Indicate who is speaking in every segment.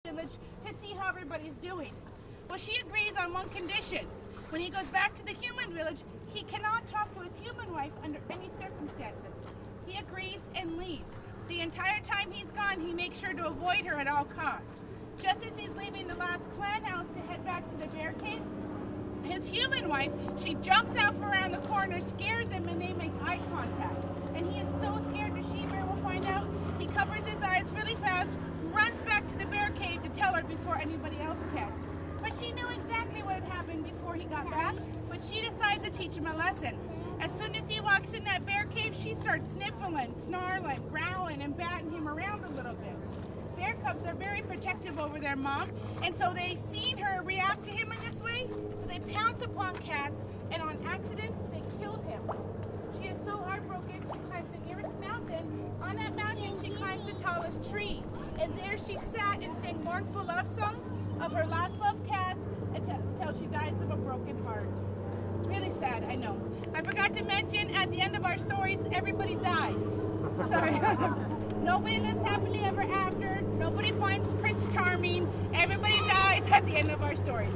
Speaker 1: village to see how everybody's doing. Well, she agrees on one condition. When he goes back to the human village, he cannot talk to his human wife under any circumstances. He agrees and leaves. The entire time he's gone, he makes sure to avoid her at all costs. Just as he's leaving the last clan house to head back to the bear cave, his human wife, she jumps out from around the corner, scares him, and they make eye contact. And he is so scared the she-bear will find out. He covers his eyes really fast, runs back to the bear cave to tell her before anybody else can. But she knew exactly what had happened before he got back, but she decides to teach him a lesson. As soon as he walks in that bear cave, she starts sniffling, snarling, growling, and batting him around a little bit. Bear cubs are very protective over their mom, and so they seen her react to him in this way, so they pounce upon cats, and on accident, they killed him. She is so heartbroken, she climbs the nearest mountain. On that mountain, she climbs the tallest tree, and there she sat and sang mournful love songs of her last loved cats until she dies of a broken heart. Really sad, I know. I forgot to mention, at the end of our stories, everybody dies. Sorry. Nobody lives happily ever after. Nobody finds Prince Charming. Everybody dies at the end of our stories.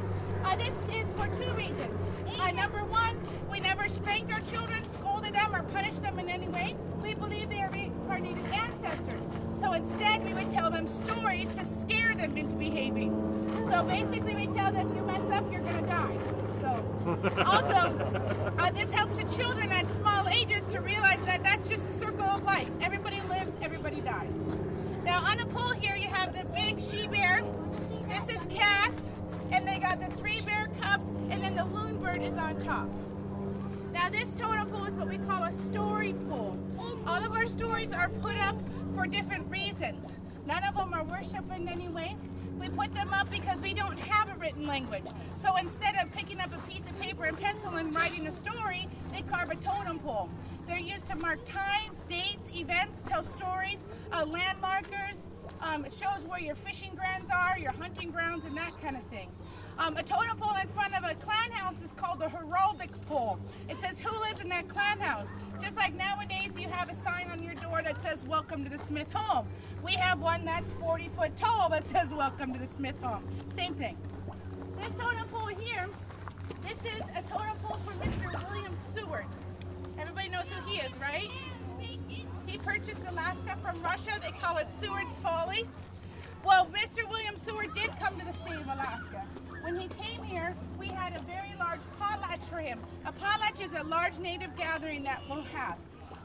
Speaker 1: This is for two reasons. Number one, we never spanked our children, scolded them, or punished them in any way. We believe they are reincarnated ancestors. So instead, we would tell them stories to scare them into behaving. So basically, we tell them, you mess up, you're going to die. So, also, this helps the children at small ages to realize that that's just a circle of life. Everybody lives, everybody dies. Now, on a pole here, you have the big she-bear. This is cats, and they got the 3 bear cubs, and then the loon bird is on top. Now, this totem pole is what we call a story pole. All of our stories are put up for different reasons. None of them are worship in any way. We put them up because we don't have a written language. So instead of picking up a piece of paper and pencil and writing a story, they carve a totem pole. They're used to mark times, dates, events, tell stories, landmarkers. It shows where your fishing grounds are, your hunting grounds, and that kind of thing. A totem pole in front of a clan house is called a heraldic pole. It says who lives in that clan house. Just like nowadays you have a sign on your door that says welcome to the Smith home. We have one that's 40 foot tall that says welcome to the Smith home. Same thing. This totem pole here, this is a totem pole for Mr. William Seward. Everybody knows who he is, right? He purchased Alaska from Russia. They call it Seward's Folly. Well, Mr. William Seward did come to the state of Alaska. When he came here, we had a very large potlatch for him. A potlatch is a large native gathering that we'll have.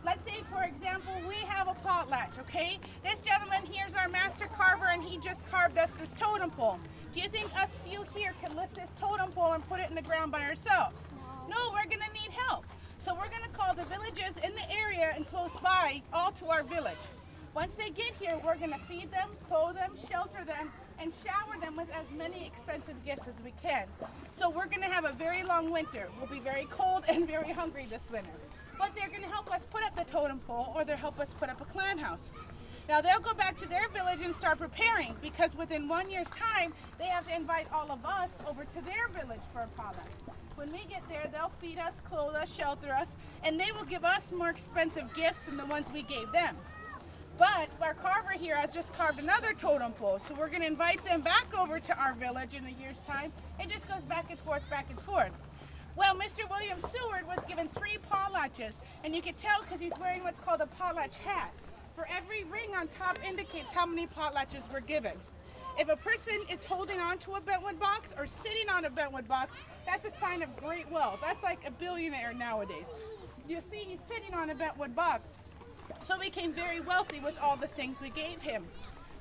Speaker 1: Let's say, for example, we have a potlatch, okay? This gentleman here is our master carver, and he just carved us this totem pole. Do you think us few here can lift this totem pole and put it in the ground by ourselves? No, we're going to need help. So we're going to call the villages in the area and close by all to our village. Once they get here, we're going to feed them, clothe them, shelter them, and shower them with as many expensive gifts as we can. So we're going to have a very long winter. We'll be very cold and very hungry this winter. But they're going to help us put up the totem pole, or they'll help us put up a clan house. Now they'll go back to their village and start preparing, because within 1 year's time, they have to invite all of us over to their village for a potluck. When we get there, they'll feed us, clothe us, shelter us, and they will give us more expensive gifts than the ones we gave them. But our carver here has just carved another totem pole, so we're going to invite them back over to our village in a year's time. It just goes back and forth, back and forth. Well, Mr. William Seward was given 3 potlatches, and you can tell because he's wearing what's called a potlatch hat. For every ring on top indicates how many potlatches were given. If a person is holding on to a bentwood box or sitting on a bentwood box, that's a sign of great wealth. That's like a billionaire nowadays. You see, he's sitting on a bentwood box. So he became very wealthy with all the things we gave him.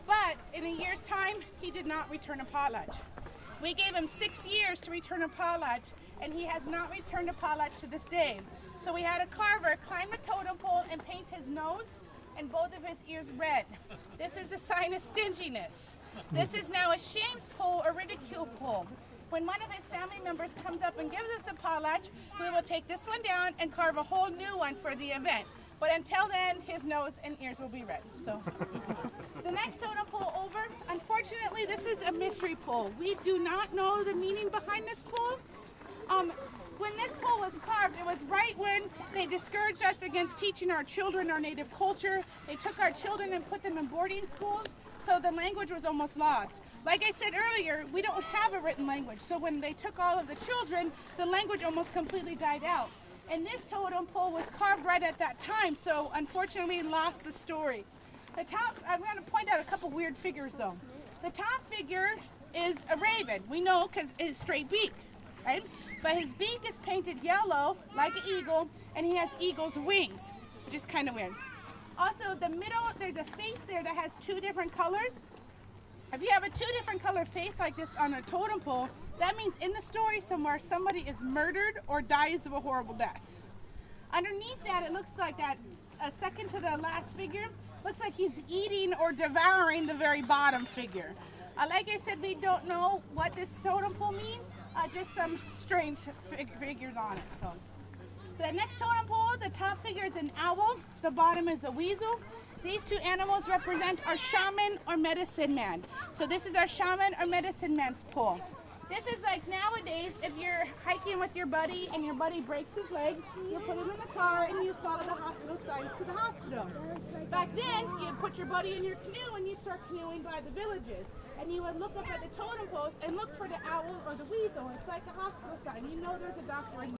Speaker 1: But in a year's time, he did not return a potlatch. We gave him 6 years to return a potlatch, and he has not returned a potlatch to this day. So we had a carver climb the totem pole and paint his nose and both of his ears red. This is a sign of stinginess. This is now a shame's pole or ridicule pole. When one of his family members comes up and gives us a potlatch, we will take this one down and carve a whole new one for the event. But until then, his nose and ears will be red. So, the next totem pole over, unfortunately, this is a mystery pole. We do not know the meaning behind this pole. When this pole was carved, it was right when they discouraged us against teaching our children our native culture. They took our children and put them in boarding schools, so the language was almost lost. Like I said earlier, we don't have a written language. So when they took all of the children, the language almost completely died out. And this totem pole was carved right at that time, so unfortunately lost the story. The top, I'm going to point out a couple weird figures though. The top figure is a raven. We know because it's straight beak, right? But his beak is painted yellow like an eagle, and he has eagle's wings, which is kind of weird. Also, the middle, there's a face there that has two different colors. If you have a two different color face like this on a totem pole, that means in the story somewhere somebody is murdered or dies of a horrible death. Underneath that, it looks like that, second to the last figure, looks like he's eating or devouring the very bottom figure. Like I said, we don't know what this totem pole means, just some strange figures on it. So, the next totem pole, the top figure is an owl, the bottom is a weasel. These two animals represent our shaman or medicine man. So this is our shaman or medicine man's pole. This is like nowadays, if you're hiking with your buddy and your buddy breaks his leg, you put him in the car and you follow the hospital signs to the hospital. Back then, you put your buddy in your canoe and you start canoeing by the villages. And you would look up at the totem poles and look for the owl or the weasel. It's like a hospital sign. You know there's a doctor in